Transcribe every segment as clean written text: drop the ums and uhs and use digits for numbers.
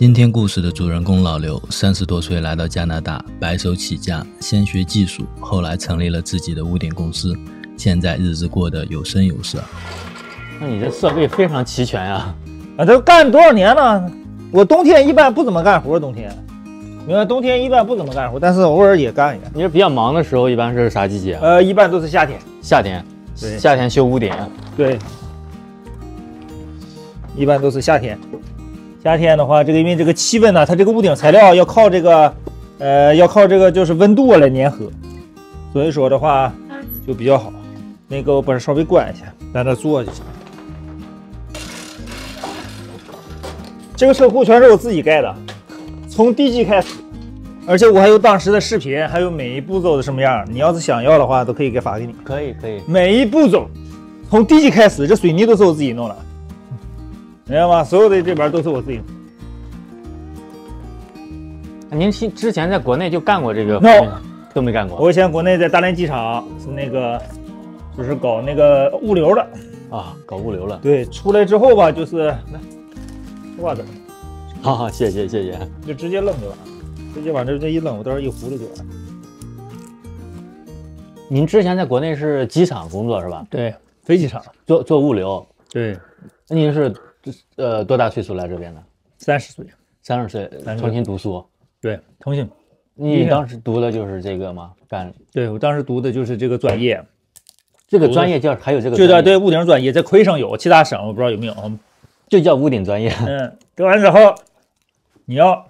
今天故事的主人公老刘，30多岁来到加拿大，白手起家，先学技术，后来成立了自己的屋顶公司，现在日子过得有声有色。那你这设备非常齐全呀！这干多少年了？我冬天一般不怎么干活，冬天一般不怎么干活，但是偶尔也干一干。你是比较忙的时候，一般是啥季节？一般都是夏天。夏天，对，夏天修屋顶。对，一般都是夏天。夏天的话，因为这个气温呢，它这个屋顶材料要靠这个就是温度来粘合，所以说的话就比较好。那个我把它稍微关一下，在那坐就行。这个车库全是我自己盖的，从地基开始，而且我还有当时的视频，还有每一步骤是什么样。你要是想要的话，都可以给发给你。可以。每一步骤，从地基开始，这水泥都是我自己弄的。明白吗？所有的这边都是我自己。您之前在国内就干过这个 ？No， 都没干过。我以前国内在大连机场是就是搞那个物流的啊，搞物流了。对，出来之后吧，就是来袜子，好，谢谢。就直接扔就完了，直接往这一扔，我到时候一糊了就完了。您之前在国内是机场工作是吧？对，飞机场做物流。对，那您是多大岁数来这边的？30岁。30岁，重新读书。对，重庆。你当时读的就是这个吗？对，我当时读的就是这个专业。这个专业还有这个就对屋顶专业，在魁省有，其他省我不知道有没有。就叫屋顶专业。读完之后，你要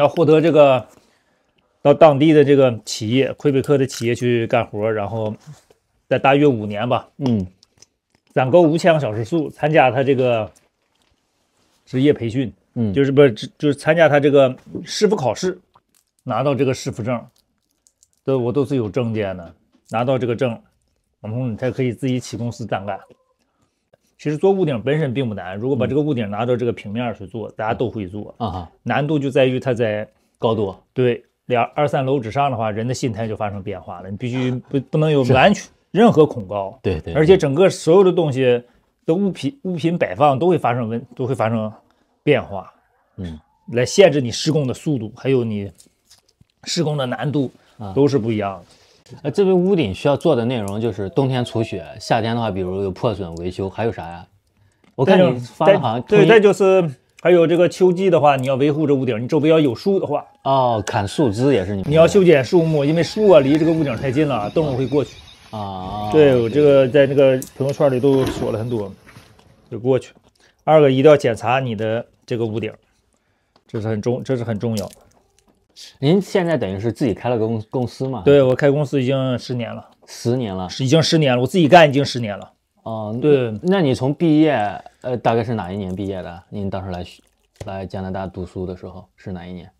获得这个到当地的这个企业，魁北克的企业去干活，然后在大约5年吧，攒够5000个小时数，参加他这个职业培训，就是参加他这个师傅考试，拿到这个师傅证，我都是有证件的，拿到这个证，然后你才可以自己起公司单干。其实做屋顶本身并不难，如果把这个屋顶拿到这个平面去做，大家都会做难度就在于它在高度。对，2、3楼之上的话，人的心态就发生变化了，你必须不能有完全任何恐高。对，而且整个所有的东西的物品摆放都会发生变化，来限制你施工的速度，还有你施工的难度都是不一样的。这位屋顶需要做的内容就是冬天除雪，夏天的话，比如有破损维修，还有啥呀？我看你发的好像对，再就是还有这个秋季的话，你要维护这屋顶，你周围要有树的话，砍树枝也是你要修剪树木，因为树离这个屋顶太近了，动物会过去对，我这个在那个朋友圈里都说了很多，就过去。2个一定要检查你的这个屋顶，这是很重要的。您现在等于是自己开了个公司嘛？对，我开公司已经10年了。10年了？已经10年了，我自己干已经10年了。对。那你从毕业，大概是哪一年毕业的？您当时来加拿大读书的时候是哪一年？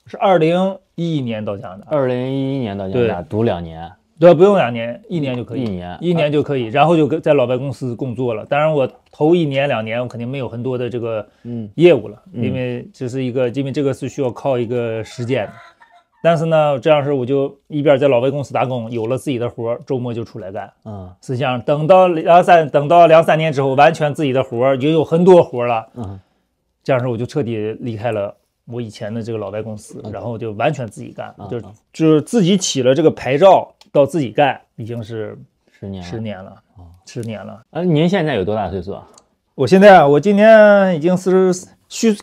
是2011年到加拿大。2011年到加拿大读2年。对，不用2年，1年就可以。一年就可以，然后就在老白公司工作了。当然，我头1年2年我肯定没有很多的这个业务了，因为因为这个是需要靠一个时间的。但是呢，这样式我就一边在老白公司打工，有了自己的活，周末就出来干。实际上等到2-3年之后，完全自己的活也有很多活了。这样式我就彻底离开了我以前的这个老白公司，然后就完全自己干，就是自己起了这个牌照到自己干，已经是10年了。10年了。您现在有多大岁数啊？我今年已经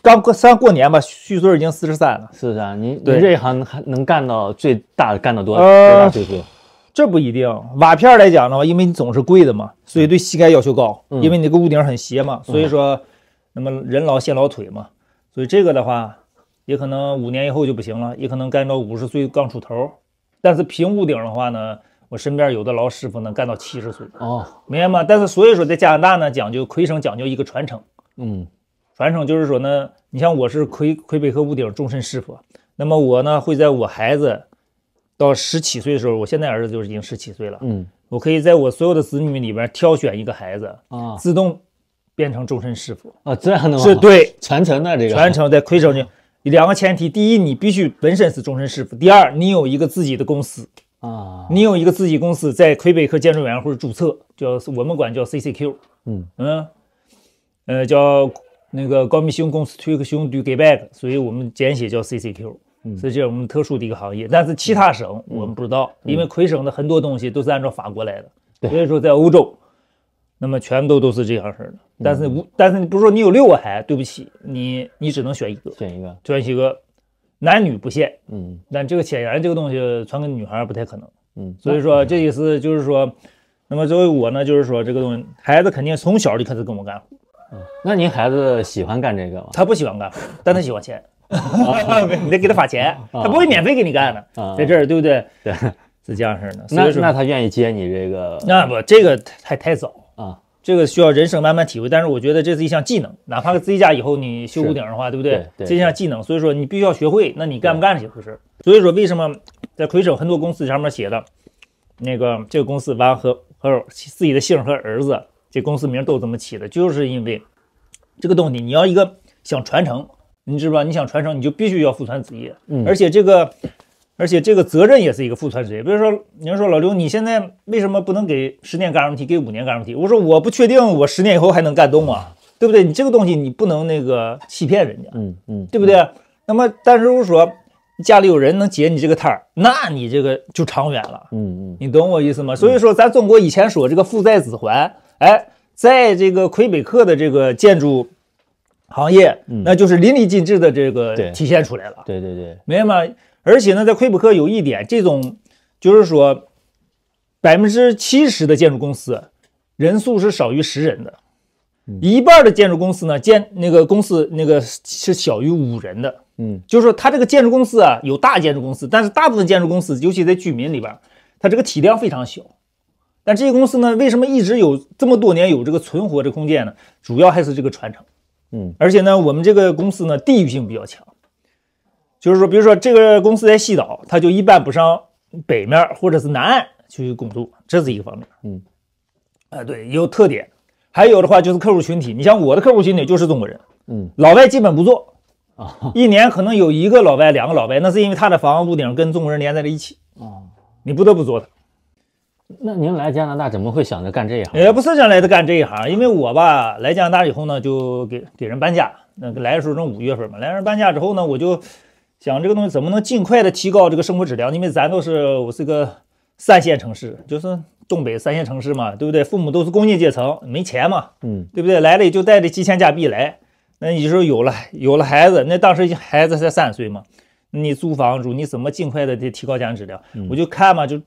刚过年吧，虚岁已经43了。43，您这一行还能干到最大干到多大岁数？这不一定。瓦片来讲的话，因为你总是贵的嘛，所以对膝盖要求高，因为你这个屋顶很斜嘛，所以说那么人老先老腿嘛，所以这个的话也可能5年以后就不行了，也可能干到50岁刚出头。但是平屋顶的话呢，我身边有的老师傅能干到70岁。明白吗？但是所以说在加拿大呢，魁省讲究一个传承。传承就是说呢，你像我是魁北克屋顶终身师傅，那么我呢会在我孩子到17岁的时候，我现在儿子就已经17岁了。我可以在我所有的子女里边挑选一个孩子自动变成终身师傅。这样的吗？是对，传承的这个传承在魁省2个前提：第一，你必须本身是终身师傅；第二，你有一个自己的公司你有一个自己公司在魁北克建筑委员会注册，我们管叫 CCQ。叫那个Commission Construction du Québec，所以我们简写叫 CCQ。所以这是我们特殊的一个行业，但是其他省我们不知道，因为魁省的很多东西都是按照法国来的，所以说在欧洲，那么全都是这样式的。但是你不是说你有6个孩子，对不起，你只能选一个，选一个，男女不限。但这个显然这个东西传给女孩不太可能。所以说这意思就是说，那么作为我呢，就是说这个东西，孩子肯定从小就开始跟我干活。那您孩子喜欢干这个吗？他不喜欢干活，但他喜欢钱。你得给他发钱，他不会免费给你干的，在这儿对不对？对，是这样式的。那他愿意接你这个？那不，这个太早啊，这个需要人生慢慢体会。但是我觉得这是一项技能，哪怕自己家以后你修屋顶的话，对不对？这是一项技能，所以说你必须要学会。那你干不干是一回事。所以说为什么在魁省很多公司上面写的，那个这个公司完和自己的姓和儿子，这公司名都这么起的，就是因为这个东西你要一个想传承。你知道吧？你想传承，你就必须要父传子业，而且这个责任也是一个父传子业。比如说，人说老刘，你现在为什么不能给10年 guarantee， 给5年 guarantee？ 我说我不确定我10年以后还能干动啊，对不对？你这个东西你不能那个欺骗人家，对不对？那么，但是如果说家里有人能接你这个摊儿，那你这个就长远了，你懂我意思吗？所以说，咱中国以前说这个父债子还，在这个魁北克的这个建筑行业，那就是淋漓尽致的这个体现出来了。对，明白吗？而且呢，在魁北克有一点，这种就是说70%的建筑公司人数是少于10人的，一半的建筑公司呢，公司是小于5人的。就是说它这个建筑公司啊，有大建筑公司，但是大部分建筑公司，尤其在居民里边，它这个体量非常小。但这些公司呢，为什么一直有这么多年有这个存活的空间呢？主要还是这个传承。而且呢，我们这个公司呢，地域性比较强，就是说，比如说这个公司在西岛，它就一般不上北面或者是南岸去工作，这是一个方面。对，有特点。还有的话就是客户群体，你像我的客户群体就是中国人，老外基本不做一年可能有1个老外、2个老外，那是因为他的房屋顶跟中国人连在了一起你不得不做他。那您来加拿大怎么会想着干这一行？也不是想来的干这一行，因为我吧来加拿大以后呢，就给人搬家。那个来的时候正5月份嘛，来人搬家之后呢，我就想这个东西怎么能尽快的提高这个生活质量？因为我是个3线城市，就是东北3线城市嘛，对不对？父母都是工业阶层，没钱嘛，对不对？来了也就带着几千加币来。那你说有了孩子，那当时孩子才3岁嘛，你租房住，你怎么尽快的提高家庭质量？我就看嘛，就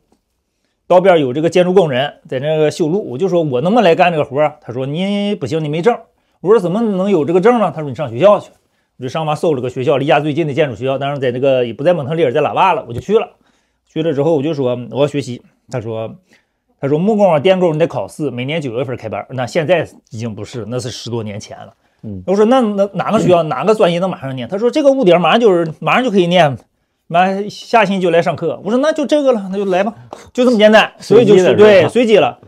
道边有这个建筑工人在那个修路，我就说我能不能来干这个活？他说你不行，你没证。我说怎么能有这个证呢？他说你上学校去。我就上网搜了个学校，离家最近的建筑学校，当然在这个也不在蒙特利尔，在拉瓦了，我就去了。去了之后我就说我要学习，他说木工啊、电工你得考试，每年9月份开班。那现在已经不是，那是10多年前了。我说那哪个学校哪个专业能马上念？他说这个屋顶马上就可以念。下星期就来上课，我说那就这个了，那就来吧，就这么简单，所以就是对随机了。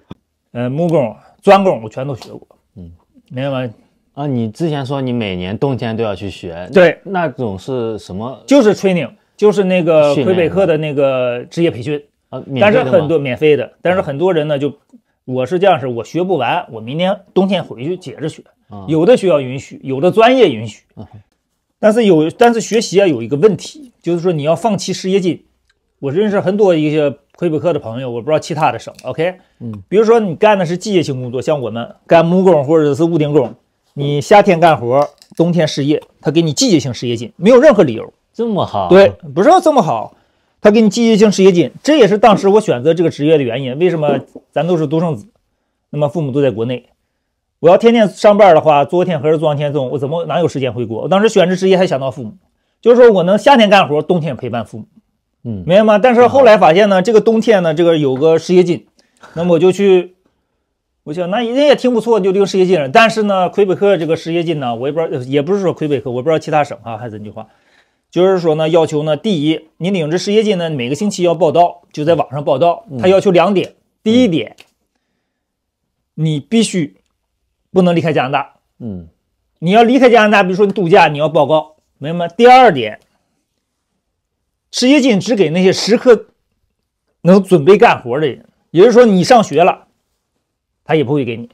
木工、钻工我全都学过，明白吗？啊，你之前说你每年冬天都要去学，对，那种是什么？就是 training， 就是那个魁北克的那个职业培训啊，但是很多免费的，但是很多人呢我是这样式，我学不完，我明年冬天回去接着学，有的学校允许，有的专业允许。但是学习啊有一个问题，就是说你要放弃失业金。我认识很多一些魁北克的朋友，我不知道其他的省 ，OK，比如说你干的是机械性工作，像我们干木工或者是屋顶工，你夏天干活，冬天失业，他给你季节性失业金，没有任何理由。这么好？对，不是这么好，他给你季节性失业金，这也是当时我选择这个职业的原因。为什么咱都是独生子，那么父母都在国内？我要天天上班的话，昨天和昨天中，我哪有时间回国？我当时选择职业还想到父母，就是说我能夏天干活，冬天陪伴父母，明白吗？但是后来发现呢，这个冬天呢，这个有个失业金，那么我想那人也挺不错，就这个失业金。但是呢，魁北克这个失业金呢，我也不知道，也不是说魁北克，我不知道其他省啊，还是那句话，就是说呢，要求呢，第一，你领着失业金呢，每个星期要报到，就在网上报到，他要求2点，第一点，你必须不能离开加拿大，你要离开加拿大，比如说你度假，你要报告，明白吗？第2点，失业金只给那些时刻能准备干活的人，也就是说你上学了，他也不会给你，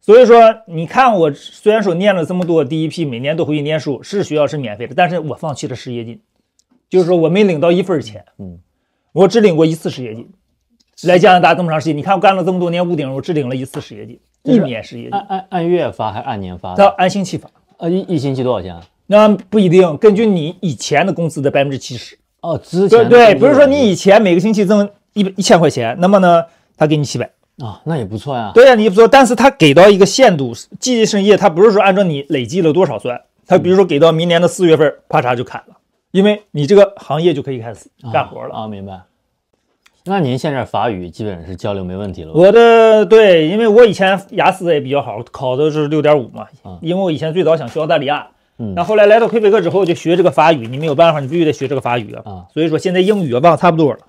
所以说，你看我虽然说念了这么多第一批，每年都回去念书，是学校是免费的，但是我放弃了失业金，就是说我没领到1分钱，我只领过1次失业金。来加拿大这么长时间，你看我干了这么多年屋顶，我只领了1次失业金，1年失业金。按月发还是按年发？它按星期发。一星期多少钱？那不一定，根据你以前的工资的70%。哦，之前对，比如说你以前每个星期挣1000块钱，那么呢，他给你700。那也不错呀。对呀，你也不错，但是他给到一个限度，季节性业他不是说按照你累计了多少算，他比如说给到明年的4月份，啪嚓就砍了，因为你这个行业就可以开始干活了。明白。那您现在法语基本是交流没问题了？我的对，因为我以前雅思也比较好，考的是6.5嘛。因为我以前最早想去澳大利亚，那后来来到魁北克之后就学这个法语，你没有办法，你必须得学这个法语啊。所以说现在英语忘得差不多了，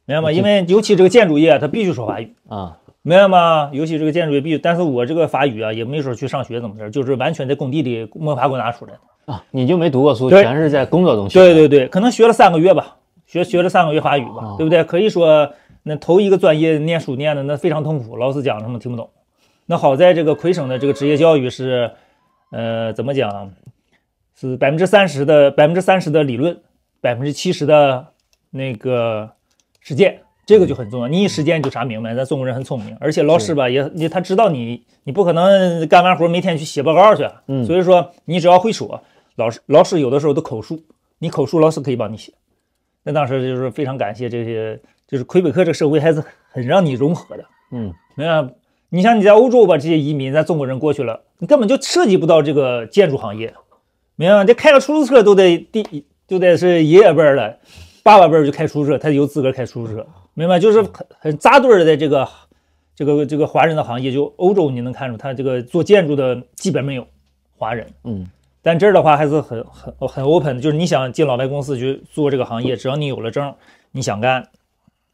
明白吗？因为尤其这个建筑业，它必须说法语啊，明白吗？尤其这个建筑业必须，但是我这个法语啊，也没说去上学怎么着，就是完全在工地里摸爬滚打出来的啊。你就没读过书，全是在工作中学？对，可能学了3个月吧。学了3个月法语吧，对不对？可以说那头一个专业念书念的那非常痛苦，老师讲什么听不懂。那好在这个魁省的这个职业教育是，怎么讲？是30%的理论，70%的那个实践，这个就很重要。你一实践就啥明白，咱中国人很聪明，而且老师吧他知道你不可能干完活每天去写报告去，所以说你只要会说，老师有的时候都口述，你口述老师可以帮你写。那当时就是非常感谢这些，就是魁北克这个社会还是很让你融合的。没有，你像你在欧洲吧，这些移民，咱中国人过去了，你根本就涉及不到这个建筑行业。没有，这开个出租车都得是爷爷辈了，爸爸辈就开出租车，他有资格开出租车，明白？就是很扎堆的这个华人的行业，就欧洲你能看出他这个做建筑的基本没有华人。但这儿的话还是很 open 的，就是你想进老外公司去做这个行业，只要你有了证，你想干，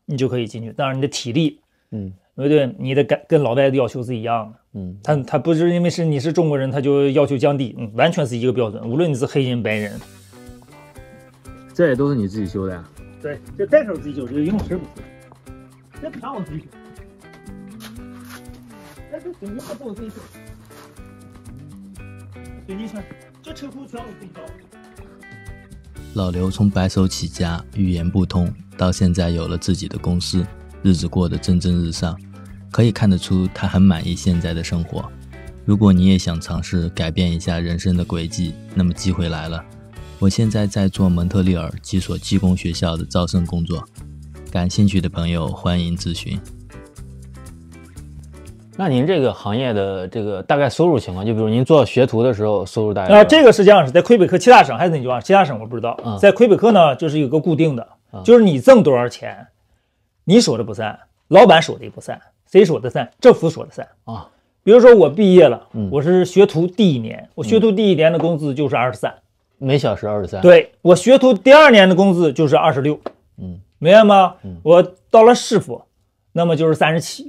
你就可以进去。当然你的体力，对不对？你的跟老外的要求是一样的，他不是因为你是中国人，他就要求降低，完全是一个标准，无论你是黑人白人。这也都是你自己修的呀？对，这带手自己修，这个游泳池不是，这不让我自己修，但是水泥还不我自己修，水泥圈。这车库全我自己造。老刘从白手起家，语言不通，到现在有了自己的公司，日子过得蒸蒸日上，可以看得出他很满意现在的生活。如果你也想尝试改变一下人生的轨迹，那么机会来了。我现在在做蒙特利尔几所技工学校的招生工作，感兴趣的朋友欢迎咨询。那您这个行业的这个大概收入情况，就比如您做学徒的时候收入大概这个是这样，是在魁北克其他省还是那句话，其他省我不知道。在魁北克呢，就是有个固定的，就是你挣多少钱，你说的不算，老板说的也不算，谁说的算？政府说的算啊。比如说我毕业了，我是学徒第1年，我学徒第1年的工资就是23，每小时23。对，我学徒第2年的工资就是26，明白吗？我到了师傅，那么就是37。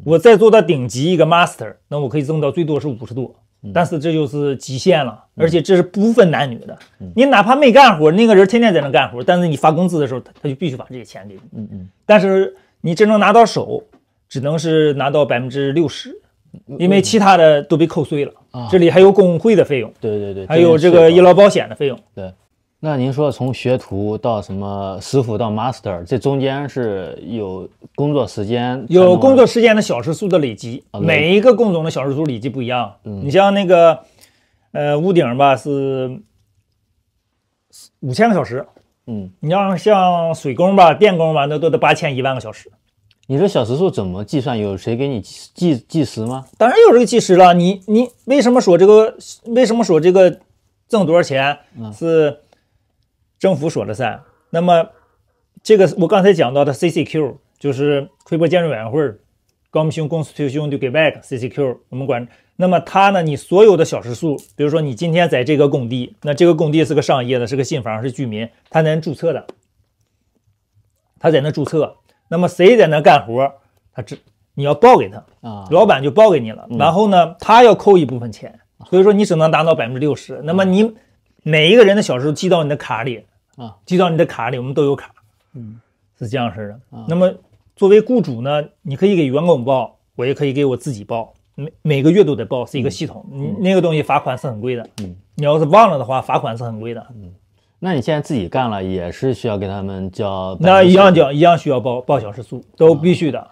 我再做到顶级一个 master， 那我可以挣到最多是50多，但是这就是极限了，而且这是不分男女的。你哪怕没干活，那个人天天在那干活，但是你发工资的时候，他就必须把这些钱给你。但是你真正拿到手，只能是拿到60%，因为其他的都被扣税了。这里还有工会的费用，对，还有这个医疗保险的费用。对。那您说从学徒到什么师傅到 master， 这中间是有工作时间？有工作时间的小时数的累积，每一个工种的小时数累积不一样。你像那个屋顶吧是5000个小时，你要像水工吧、电工吧，那都得8000、1万个小时。你这小时数怎么计算？有谁给你计时吗？当然有这个计时了。你为什么说这个挣多少钱是？政府说了算，那么这个我刚才讲到的 CCQ 就是魁北克建筑委员会 Commission Constitution du Québec CCQ 我们管。那么它呢，你所有的小时数，比如说你今天在这个工地，那这个工地是个商业的，是个新房，是居民，他在那注册的，他在那注册。那么谁在那干活，你要报给他老板就报给你了。然后呢，他要扣一部分钱，所以说你只能达到60%。那么你每一个人的小时数记到你的卡里。记到你的卡里，我们都有卡，是这样式的。那么作为雇主呢，你可以给员工报，我也可以给我自己报。每个月都得报，是一个系统。那个东西罚款是很贵的。你要是忘了的话，罚款是很贵的。那你现在自己干了，也是需要给他们交？那一样需要报小时数，都必须的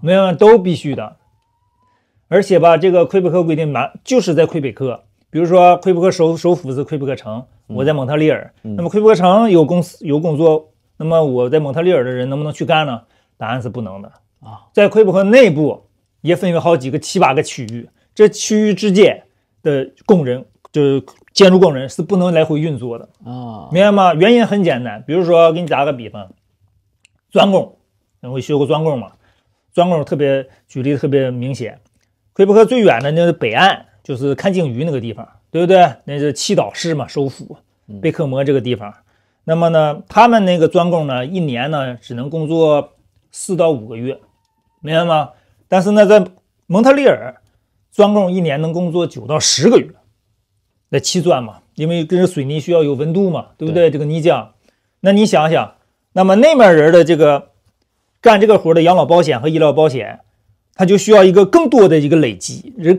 没有都必须的。而且吧，这个魁北克规定就是在魁北克，比如说魁北克首府是魁北克城，我在蒙特利尔，那么魁北克城有工作，那么我在蒙特利尔的人能不能去干呢？答案是不能的啊。在魁北克内部也分为好几个7、8个区域，这区域之间的工人，就是建筑工人是不能来回运作的啊，明白吗？原因很简单，比如说给你打个比方，钻工，我学过钻工嘛，钻工举例特别明显，魁北克最远的那个北岸就是看鲸鱼那个地方，对不对？那是祈祷市嘛，首府贝克摩这个地方。那么呢，他们那个钻工呢，一年呢只能工作4到5个月，明白吗？但是呢，在蒙特利尔，钻工一年能工作9到10个月。在砌砖嘛，因为跟水泥需要有温度嘛，对不对？这个泥浆，那你想想，那么那边人的这个干这个活的养老保险和医疗保险，他就需要一个更多的一个累积，人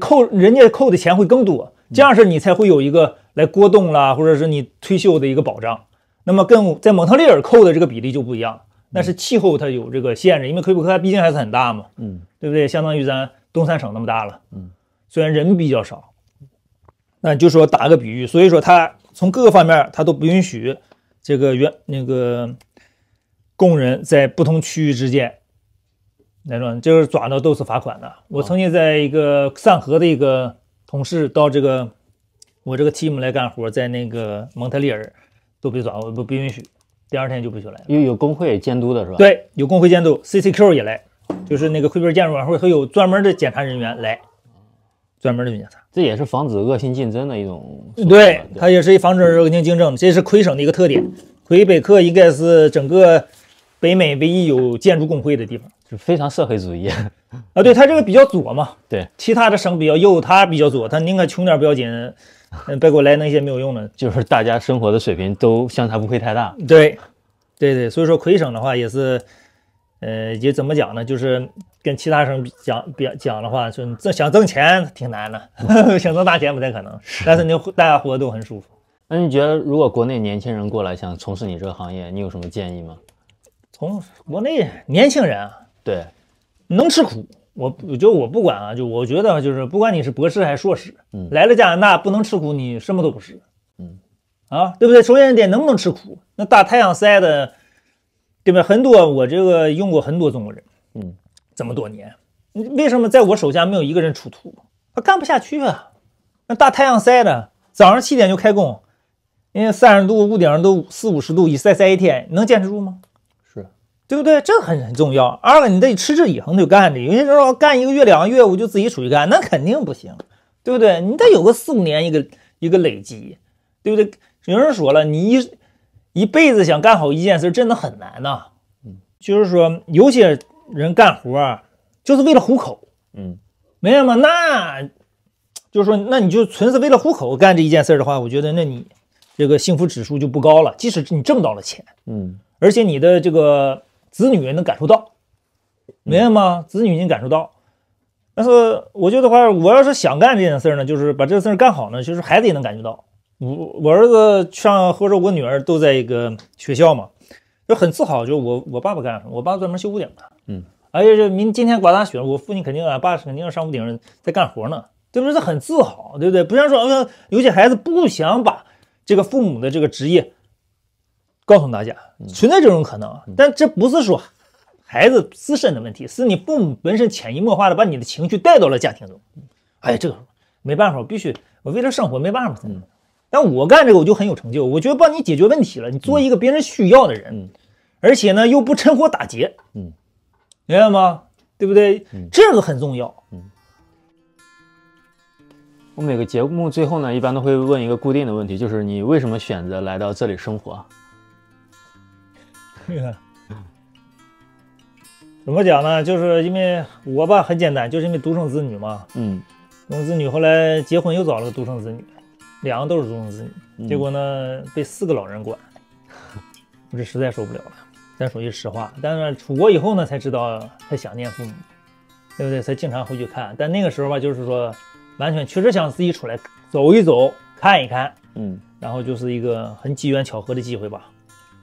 家扣的钱会更多，这样式你才会有一个来过冬啦，或者是你退休的一个保障。那么跟在蒙特利尔扣的这个比例就不一样，那是气候它有这个限制，因为魁北克毕竟还是很大嘛，对不对？相当于咱东三省那么大了，虽然人比较少。那就说打个比喻，所以说他从各个方面他都不允许这个工人在不同区域之间来说，这个抓到都是罚款的。我曾经在一个上河的一个同事到我这个 team 来干活，在那个蒙特利尔都被抓，我不允许，第2天就不许来了。有工会监督的是吧？对，有工会监督 ，CCQ 也来，就是那个魁北克建筑委员会会有专门的检查人员来。专门的检查，这也是防止恶性竞争的一种。对，它也是防止恶性竞争，这是魁省的一个特点。魁北克应该是整个北美唯一有建筑工会的地方，就非常社会主义啊。对，它这个比较左嘛，对，其他的省比较右，它比较左，它宁可穷点不要紧，别给我来那些没有用的。就是大家生活的水平都相差不会太大。对，所以说魁省的话也是，也怎么讲呢？就是跟其他省讲的话，就想挣钱挺难的，想挣大钱不太可能。但是大家活得都很舒服。那你觉得，如果国内年轻人过来想从事你这个行业，你有什么建议吗？从国内年轻人啊，对，能吃苦。我不管啊，我觉得就是不管你是博士还是硕士，来了加拿大不能吃苦，你什么都不是。对不对？首先得能不能吃苦？那大太阳晒的，对吧？我这个用过很多中国人，这么多年，为什么在我手下没有一个人出图？他干不下去啊！那大太阳晒的，早上7点就开工，因为30度，屋顶上都40-50度，一晒一天，能坚持住吗？是，对不对？这很重要。二个，你得持之以恒就干着。有些时候干1个月、2个月，我就自己出去干，那肯定不行，对不对？你得有个4-5年一个累积，对不对？有人说了，你一辈子想干好一件事，真的很难呐。就是说，有些人干活啊，就是为了糊口，明白吗？那就是说，那你就纯是为了糊口干这一件事的话，我觉得那你这个幸福指数就不高了。即使你挣到了钱，而且你的这个子女能感受到，明白吗？子女能感受到。但是我觉得话，我要是想干这件事呢，就是把这个事干好呢，就是孩子也能感觉到。我儿子上或者我女儿都在一个学校嘛，就很自豪。就我爸爸干什么？我爸专门修屋顶的，而且今天刮大雪，我父亲肯定爸肯定要上屋顶在干活呢，对不对？这很自豪，对不对？不像说有些孩子不想把这个父母的这个职业告诉大家，存在这种可能，但这不是说孩子自身的问题，是你父母本身潜移默化的把你的情绪带到了家庭中。这个没办法，我为了生活没办法。但我干这个我就很有成就，我觉得帮你解决问题了，你做一个别人需要的人，而且呢又不趁火打劫，明白吗？对不对？这个很重要。我每个节目最后呢，一般都会问一个固定的问题，就是你为什么选择来到这里生活？怎么讲呢？就是因为我吧很简单，就是因为独生子女嘛，独生子女后来结婚又找了个独生子女，2个都是独生子女，结果呢被4个老人管，我这实在受不了了。咱说句实话，但是出国以后呢才知道才想念父母，对不对？才经常回去看。但那个时候吧，就是说完全确实想自己出来走一走，看一看，然后就是一个很机缘巧合的机会吧，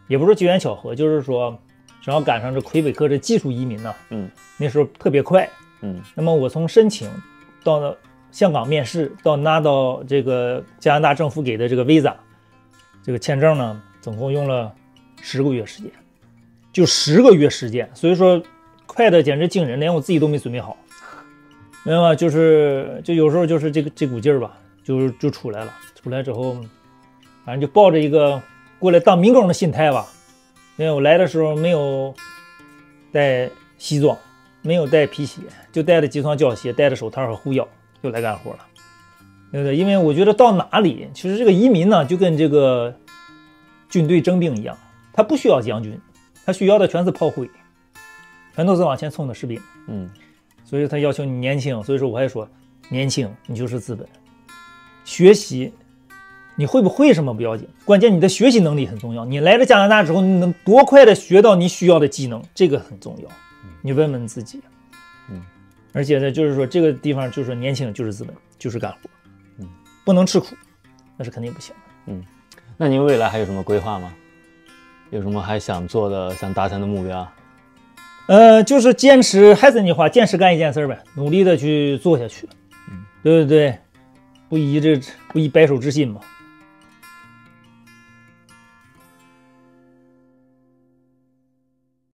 也不是机缘巧合，就是说正好赶上这魁北克这技术移民呢，那时候特别快，那么我从申请到了香港面试，到拿到这个加拿大政府给的这个 visa 这个签证呢，总共用了10个月时间，就10个月时间，所以说快的简直惊人，连我自己都没准备好，明白吗？就有时候就是这股劲儿吧，就出来了。出来之后，反正就抱着一个过来当民工的心态吧。因为我来的时候没有带西装，没有带皮鞋，就带着机床胶鞋，戴着手套和护腰就来干活了，对不对？因为我觉得到哪里，其实这个移民呢，就跟这个军队征兵一样，他不需要将军，他需要的全是炮灰，全都是往前冲的士兵。所以他要求你年轻，所以说我还说年轻你就是资本。学习你会不会什么不要紧，关键你的学习能力很重要。你来了加拿大之后，你能多快的学到你需要的技能，这个很重要。你问问自己。而且呢，就是说这个地方就是说年轻就是资本，就是干活，不能吃苦，那是肯定不行的。那您未来还有什么规划吗？有什么还想做的、想达成的目标？就是坚持，还是那句话，坚持干一件事呗，努力的去做下去，对不对？不以白手之心嘛。